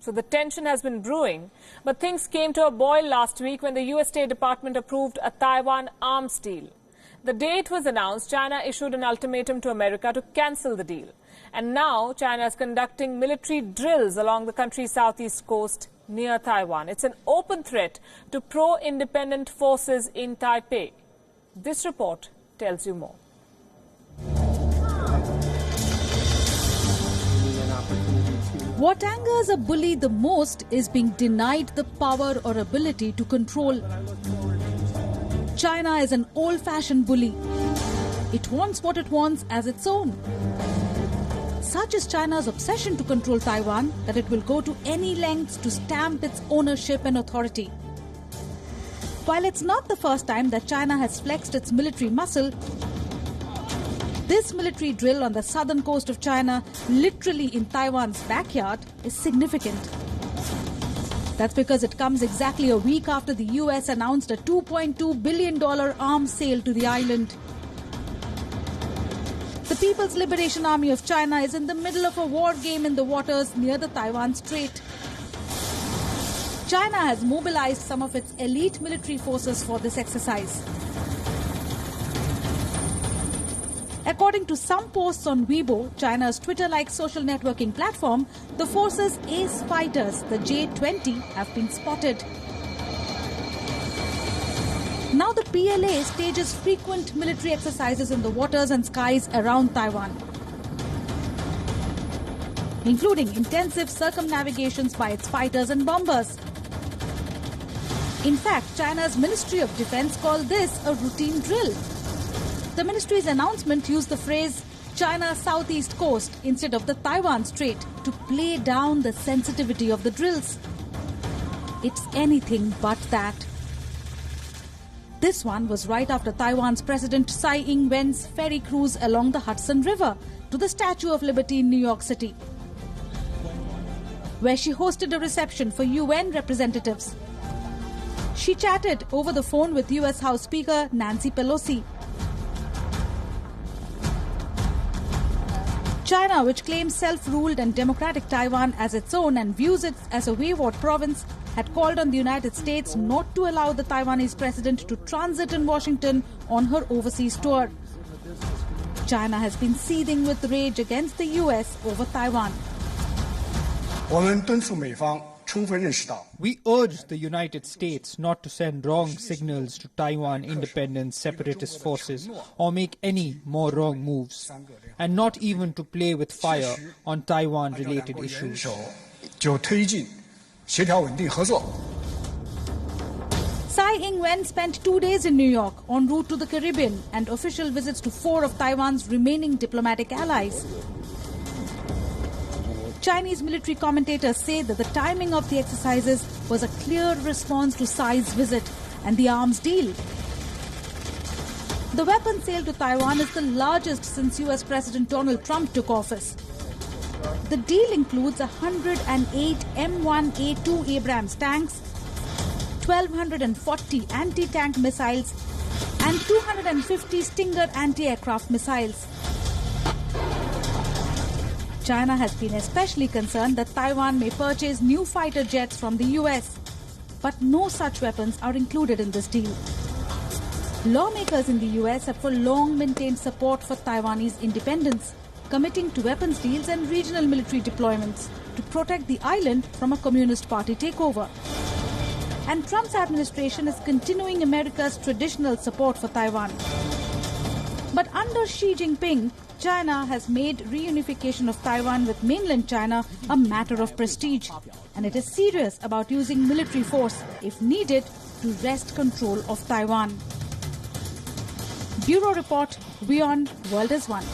So the tension has been brewing, but things came to a boil last week when the U.S. State Department approved a Taiwan arms deal. The day it was announced, China issued an ultimatum to America to cancel the deal. And now China is conducting military drills along the country's southeast coast near Taiwan. It's an open threat to pro-independent forces in Taipei. This report tells you more. What angers a bully the most is being denied the power or ability to control. China is an old-fashioned bully. It wants what it wants as its own. Such is China's obsession to control Taiwan that it will go to any lengths to stamp its ownership and authority. While it's not the first time that China has flexed its military muscle, this military drill on the southern coast of China, literally in Taiwan's backyard, is significant. That's because it comes exactly a week after the U.S. announced a $2.2 billion arms sale to the island. The People's Liberation Army of China is in the middle of a war game in the waters near the Taiwan Strait. China has mobilized some of its elite military forces for this exercise. According to some posts on Weibo, China's Twitter-like social networking platform, the force's ace fighters, the J-20, have been spotted. Now the PLA stages frequent military exercises in the waters and skies around Taiwan, including intensive circumnavigations by its fighters and bombers. In fact, China's Ministry of Defense called this a routine drill. The ministry's announcement used the phrase China's southeast coast instead of the Taiwan Strait to play down the sensitivity of the drills. It's anything but that. This one was right after Taiwan's President Tsai Ing-wen's ferry cruise along the Hudson River to the Statue of Liberty in New York City, where she hosted a reception for UN representatives. She chatted over the phone with U.S. House Speaker Nancy Pelosi. China, which claims self-ruled and democratic Taiwan as its own and views it as a wayward province, had called on the United States not to allow the Taiwanese president to transit in Washington on her overseas tour. China has been seething with rage against the U.S. over Taiwan. We urge the United States not to send wrong signals to Taiwan independent separatist forces or make any more wrong moves, and not even to play with fire on Taiwan-related issues. Tsai Ing-wen spent 2 days in New York en route to the Caribbean and official visits to 4 of Taiwan's remaining diplomatic allies. Chinese military commentators say that the timing of the exercises was a clear response to Tsai's visit and the arms deal. The weapons sale to Taiwan is the largest since U.S. President Donald Trump took office. The deal includes 108 M1A2 Abrams tanks, 1,240 anti-tank missiles, and 250 Stinger anti-aircraft missiles. China has been especially concerned that Taiwan may purchase new fighter jets from the US. But no such weapons are included in this deal. Lawmakers in the US have for long maintained support for Taiwanese independence, committing to weapons deals and regional military deployments to protect the island from a Communist Party takeover. And Trump's administration is continuing America's traditional support for Taiwan. But under Xi Jinping, China has made reunification of Taiwan with mainland China a matter of prestige, and it is serious about using military force, if needed, to wrest control of Taiwan. Bureau Report, WION, World is One.